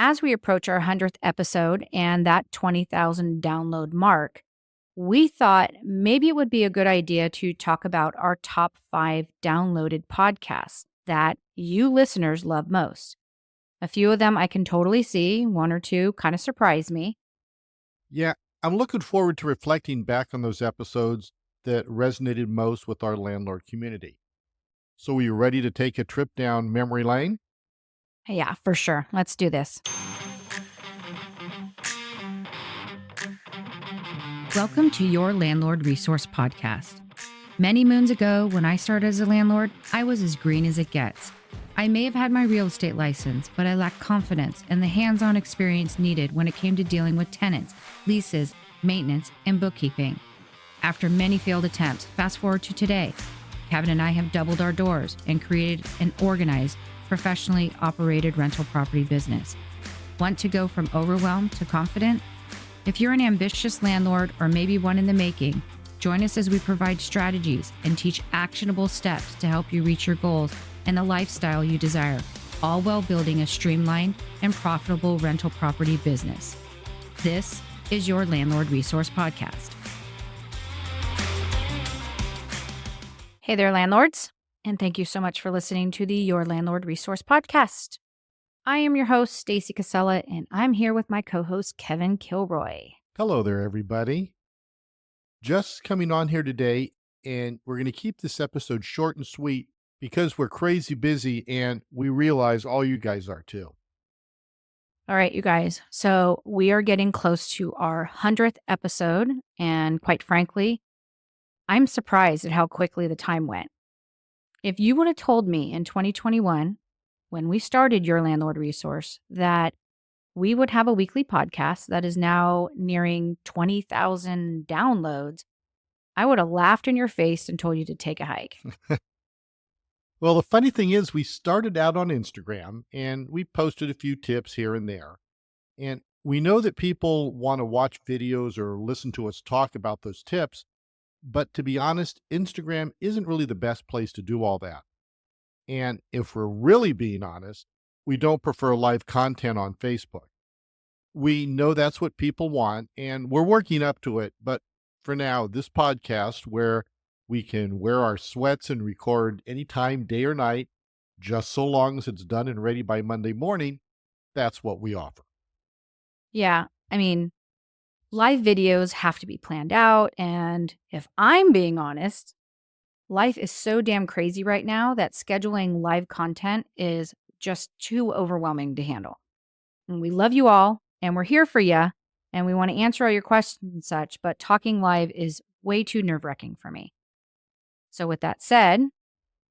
As we approach our 100th episode and that 20,000 download mark, we thought maybe it would be a good idea to talk about our top 5 downloaded podcasts that you listeners love most. A few of them I can totally see, one or two kind of surprise me. Yeah, I'm looking forward to reflecting back on those episodes that resonated most with our landlord community. So, are you ready to take a trip down memory lane? Yeah, for sure. Let's do this. Welcome to your Landlord Resource Podcast. Many moons ago, when I started as a landlord, I was as green as it gets. I may have had my real estate license, but I lacked confidence and the hands-on experience needed when it came to dealing with tenants, leases, maintenance, and bookkeeping. After many failed attempts, fast forward to today, Kevin and I have doubled our doors and created an organized, professionally operated rental property business. Want to go from overwhelmed to confident? If you're an ambitious landlord or maybe one in the making, join us as we provide strategies and teach actionable steps to help you reach your goals and the lifestyle you desire, all while building a streamlined and profitable rental property business. This is your Landlord Resource Podcast. Hey there, landlords, and thank you so much for listening to the Your Landlord Resource Podcast. I am your host, Stacy Casella, and I'm here with my co-host, Kevin Kilroy. Hello there, everybody. Just coming on here today, and we're going to keep this episode short and sweet because we're crazy busy and we realize all you guys are too. All right, you guys. So we are getting close to our 100th episode, and quite frankly, I'm surprised at how quickly the time went. If you would have told me in 2021, when we started Your Landlord Resource, that we would have a weekly podcast that is now nearing 20,000 downloads, I would have laughed in your face and told you to take a hike. Well, the funny thing is, we started out on Instagram and we posted a few tips here and there. And we know that people want to watch videos or listen to us talk about those tips. But to be honest, Instagram isn't really the best place to do all that. And if we're really being honest, we don't prefer live content on Facebook. We know that's what people want and we're working up to it. But for now, this podcast where we can wear our sweats and record anytime, day or night, just so long as it's done and ready by Monday morning, that's what we offer. Yeah, I mean, live videos have to be planned out. And if I'm being honest, life is so damn crazy right now that scheduling live content is just too overwhelming to handle. And we love you all and we're here for you and we want to answer all your questions and such, but talking live is way too nerve-wracking for me. So with that said,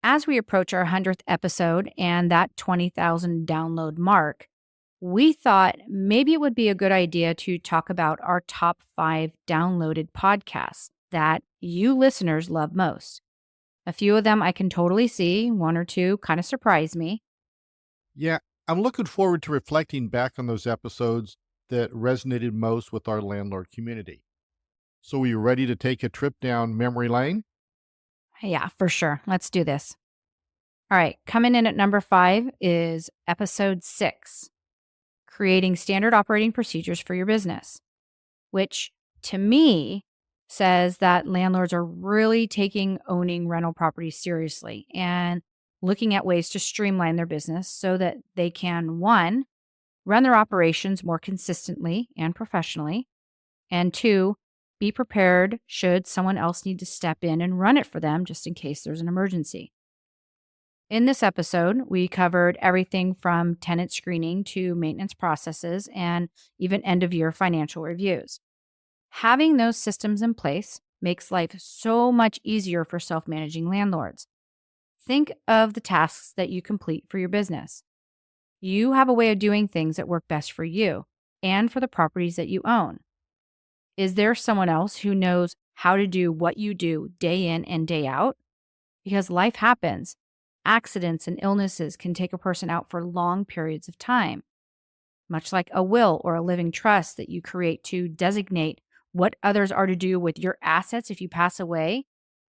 as we approach our 100th episode and that 20,000 download mark, we thought maybe it would be a good idea to talk about our top 5 downloaded podcasts that you listeners love most. A few of them I can totally see, one or two kind of surprise me. Yeah, I'm looking forward to reflecting back on those episodes that resonated most with our landlord community. So, are you ready to take a trip down memory lane? Yeah, for sure. Let's do this. All right, coming in at number 5 is episode 6, Creating Standard Operating Procedures for Your Business, which to me says that landlords are really taking owning rental properties seriously and looking at ways to streamline their business so that they can, 1, run their operations more consistently and professionally, and 2, be prepared should someone else need to step in and run it for them just in case there's an emergency. In this episode, we covered everything from tenant screening to maintenance processes and even end-of-year financial reviews. Having those systems in place makes life so much easier for self-managing landlords. Think of the tasks that you complete for your business. You have a way of doing things that work best for you and for the properties that you own. Is there someone else who knows how to do what you do day in and day out? Because life happens. Accidents and illnesses can take a person out for long periods of time. Much like a will or a living trust that you create to designate what others are to do with your assets if you pass away,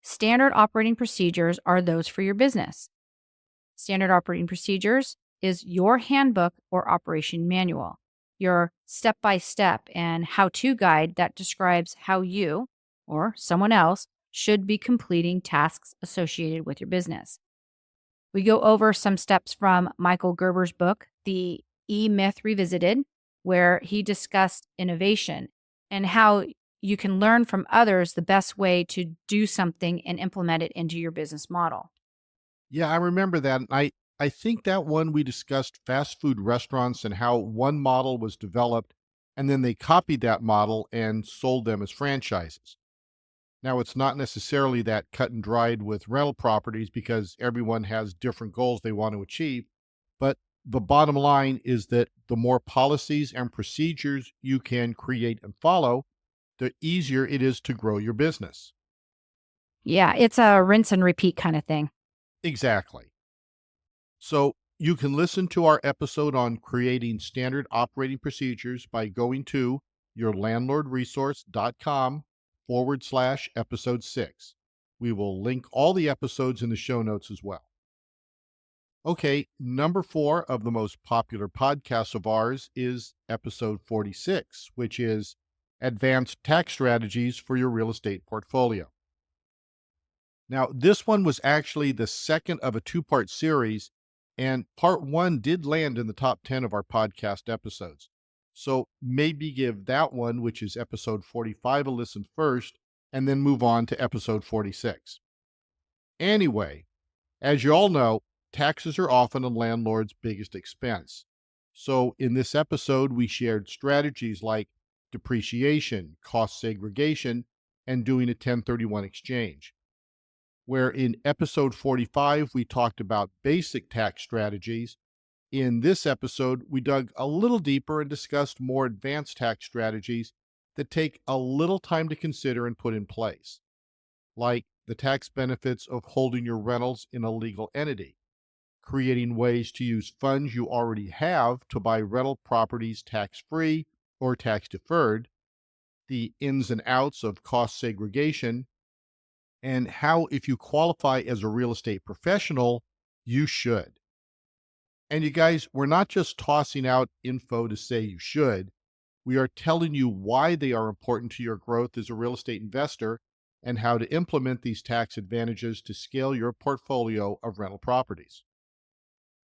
standard operating procedures are those for your business. Standard operating procedures is your handbook or operation manual, your step by step and how to guide that describes how you or someone else should be completing tasks associated with your business. We go over some steps from Michael Gerber's book, The E Myth Revisited, where he discussed innovation and how you can learn from others the best way to do something and implement it into your business model. Yeah, I remember that. And I think that one we discussed fast food restaurants and how one model was developed and then they copied that model and sold them as franchises. Now, it's not necessarily that cut and dried with rental properties because everyone has different goals they want to achieve. But the bottom line is that the more policies and procedures you can create and follow, the easier it is to grow your business. Yeah, it's a rinse and repeat kind of thing. Exactly. So you can listen to our episode on creating standard operating procedures by going to yourlandlordresource.com/episode 6. We will link all the episodes in the show notes as well. Okay, number 4 of the most popular podcasts of ours is episode 46, which is Advanced Tax Strategies for Your Real Estate Portfolio. Now, this one was actually the second of a two-part series, and part one did land in the top 10 of our podcast episodes. So maybe give that one, which is episode 45, a listen first, and then move on to episode 46. Anyway, as you all know, taxes are often a landlord's biggest expense. So in this episode, we shared strategies like depreciation, cost segregation, and doing a 1031 exchange. Where in episode 45, we talked about basic tax strategies. In this episode, we dug a little deeper and discussed more advanced tax strategies that take a little time to consider and put in place, like the tax benefits of holding your rentals in a legal entity, creating ways to use funds you already have to buy rental properties tax-free or tax-deferred, the ins and outs of cost segregation, and how, if you qualify as a real estate professional, you should. And you guys, we're not just tossing out info to say you should. We are telling you why they are important to your growth as a real estate investor and how to implement these tax advantages to scale your portfolio of rental properties.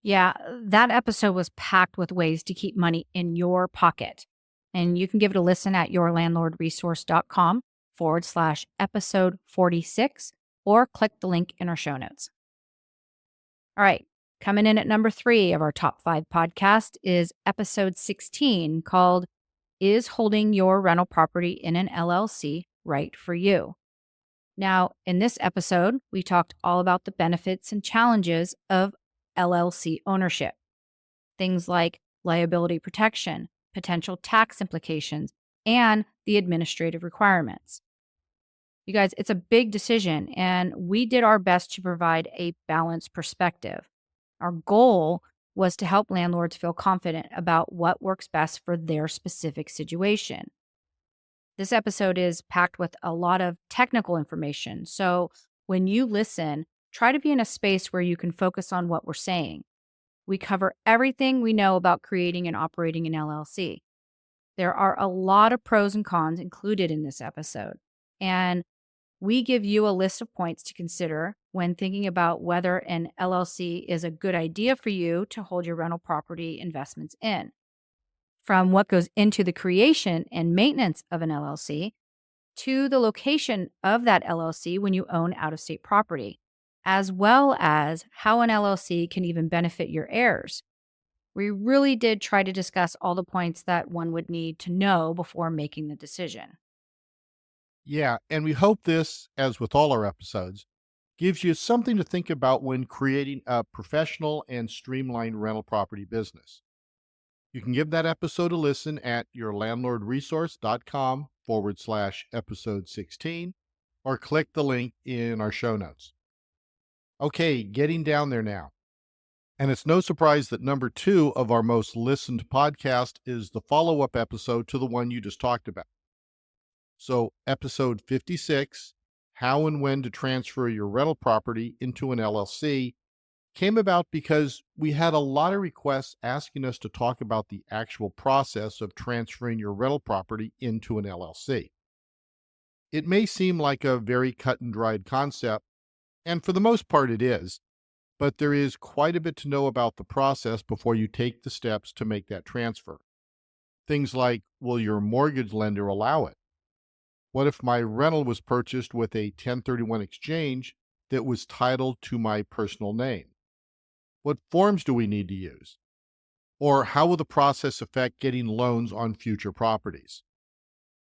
Yeah, that episode was packed with ways to keep money in your pocket. And you can give it a listen at yourlandlordresource.com/episode 46 or click the link in our show notes. All right, coming in at number 3 of our top 5 podcast is episode 16 called Is Holding Your Rental Property in an LLC Right for You? Now, in this episode, we talked all about the benefits and challenges of LLC ownership. Things like liability protection, potential tax implications, and the administrative requirements. You guys, it's a big decision, and we did our best to provide a balanced perspective. Our goal was to help landlords feel confident about what works best for their specific situation. This episode is packed with a lot of technical information, so when you listen, try to be in a space where you can focus on what we're saying. We cover everything we know about creating and operating an LLC. There are a lot of pros and cons included in this episode, and we give you a list of points to consider when thinking about whether an LLC is a good idea for you to hold your rental property investments in. From what goes into the creation and maintenance of an LLC to the location of that LLC when you own out of state property, as well as how an LLC can even benefit your heirs. We really did try to discuss all the points that one would need to know before making the decision. Yeah, and we hope this, as with all our episodes, gives you something to think about when creating a professional and streamlined rental property business. You can give that episode a listen at yourlandlordresource.com/episode 16 or click the link in our show notes. Okay, getting down there now. And it's no surprise that number 2 of our most listened podcast is the follow up episode to the one you just talked about. So, episode 56, How and When to Transfer Your Rental Property into an LLC, came about because we had a lot of requests asking us to talk about the actual process of transferring your rental property into an LLC. It may seem like a very cut and dried concept, and for the most part it is, but there is quite a bit to know about the process before you take the steps to make that transfer. Things like, will your mortgage lender allow it? What if my rental was purchased with a 1031 exchange that was titled to my personal name? What forms do we need to use? Or how will the process affect getting loans on future properties?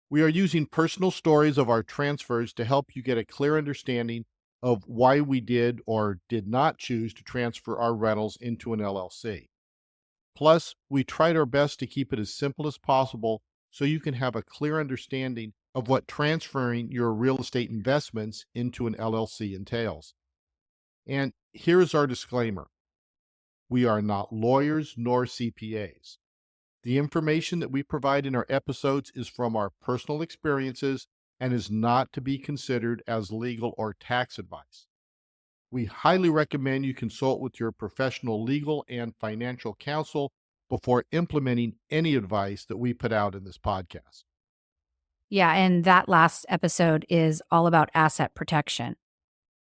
We are using personal stories of our transfers to help you get a clear understanding of why we did or did not choose to transfer our rentals into an LLC. Plus, we tried our best to keep it as simple as possible so you can have a clear understanding of what transferring your real estate investments into an LLC entails. And here's our disclaimer: we are not lawyers nor CPAs. The information that we provide in our episodes is from our personal experiences and is not to be considered as legal or tax advice. We highly recommend you consult with your professional legal and financial counsel before implementing any advice that we put out in this podcast. Yeah, and that last episode is all about asset protection.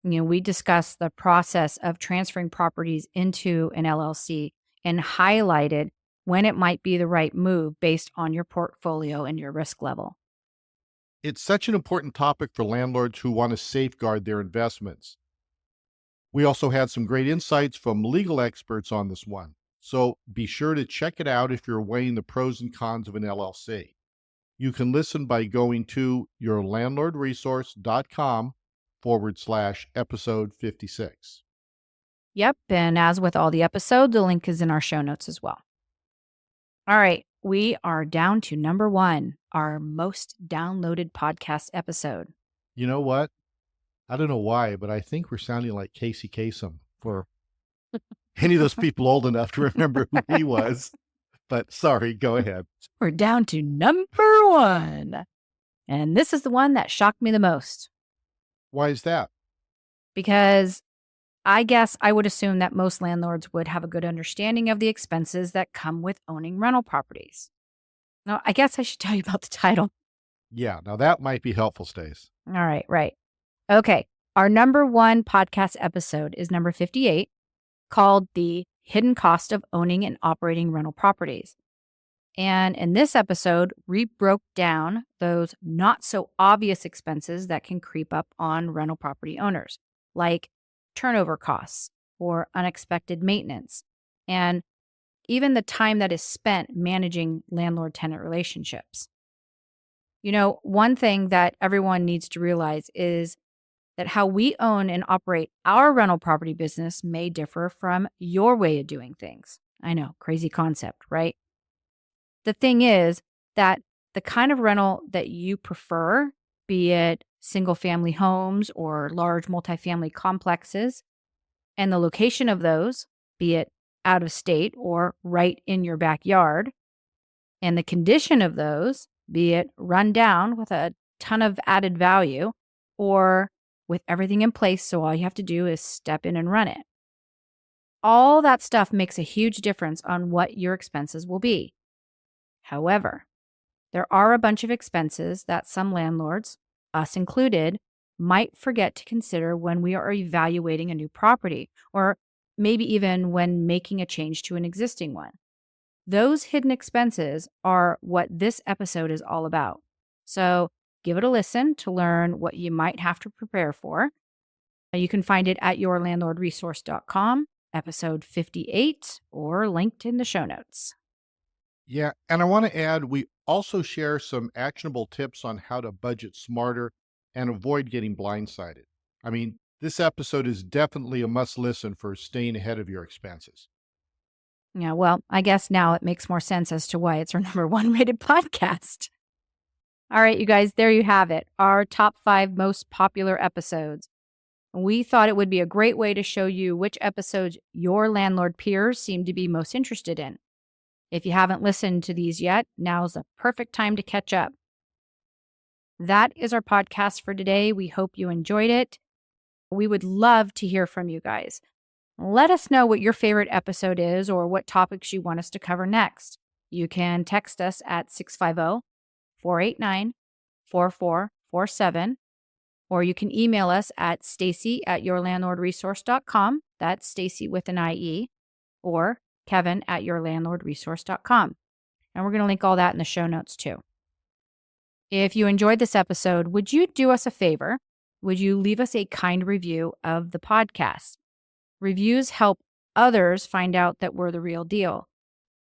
We discussed the process of transferring properties into an LLC and highlighted when it might be the right move based on your portfolio and your risk level. It's such an important topic for landlords who want to safeguard their investments. We also had some great insights from legal experts on this one, so be sure to check it out if you're weighing the pros and cons of an LLC. You can listen by going to yourlandlordresource.com/episode 56. Yep, and as with all the episodes, the link is in our show notes as well. All right, we are down to number 1, our most downloaded podcast episode. You know what? I don't know why, but I think we're sounding like Casey Kasem for any of those people old enough to remember who he was. But sorry, go ahead. We're down to number 1. And this is the one that shocked me the most. Why is that? Because I guess I would assume that most landlords would have a good understanding of the expenses that come with owning rental properties. Now, I guess I should tell you about the title. Yeah, now that might be helpful, Stace. All right, right. Okay, our number 1 podcast episode is number 58, called The Hidden Cost of Owning and Operating Rental Properties. And in this episode, we broke down those not so obvious expenses that can creep up on rental property owners, like turnover costs or unexpected maintenance, and even the time that is spent managing landlord-tenant relationships. One thing that everyone needs to realize is that how we own and operate our rental property business may differ from your way of doing things. I know, crazy concept, right? The thing is that the kind of rental that you prefer, be it single family homes or large multifamily complexes, and the location of those, be it out of state or right in your backyard, and the condition of those, be it run down with a ton of added value or with everything in place so all you have to do is step in and run it. All that stuff makes a huge difference on what your expenses will be. However, there are a bunch of expenses that some landlords, us included, might forget to consider when we are evaluating a new property, or maybe even when making a change to an existing one. Those hidden expenses are what this episode is all about. So give it a listen to learn what you might have to prepare for. You can find it at yourlandlordresource.com, episode 58, or linked in the show notes. Yeah, and I want to add, we also share some actionable tips on how to budget smarter and avoid getting blindsided. I mean, this episode is definitely a must listen for staying ahead of your expenses. Yeah, well, I guess now it makes more sense as to why it's our number 1 rated podcast. All right, you guys, there you have it, our top 5 most popular episodes. We thought it would be a great way to show you which episodes your landlord peers seem to be most interested in. If you haven't listened to these yet, now's the perfect time to catch up. That is our podcast for today. We hope you enjoyed it. We would love to hear from you guys. Let us know what your favorite episode is or what topics you want us to cover next. You can text us at 650 489 4447, or you can email us at stacy@yourlandlordresource.com. That's Stacy with an IE, or kevin@yourlandlordresource.com. And we're going to link all that in the show notes too. If you enjoyed this episode, would you do us a favor? Would you leave us a kind review of the podcast? Reviews help others find out that we're the real deal.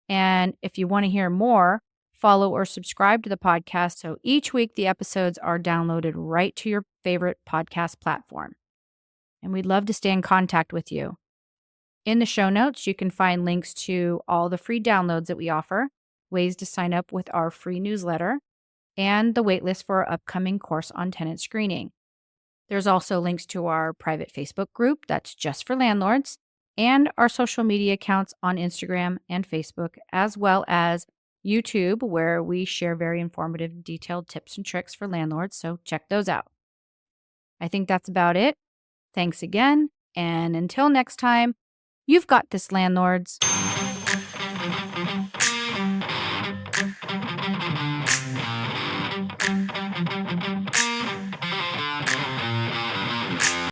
And if you want to hear more, follow or subscribe to the podcast so each week the episodes are downloaded right to your favorite podcast platform. And we'd love to stay in contact with you. In the show notes, you can find links to all the free downloads that we offer, ways to sign up with our free newsletter, and the waitlist for our upcoming course on tenant screening. There's also links to our private Facebook group that's just for landlords, and our social media accounts on Instagram and Facebook, as well as YouTube, where we share very informative, detailed tips and tricks for landlords, so check those out. I think that's about it. Thanks again, and until next time, you've got this, landlords.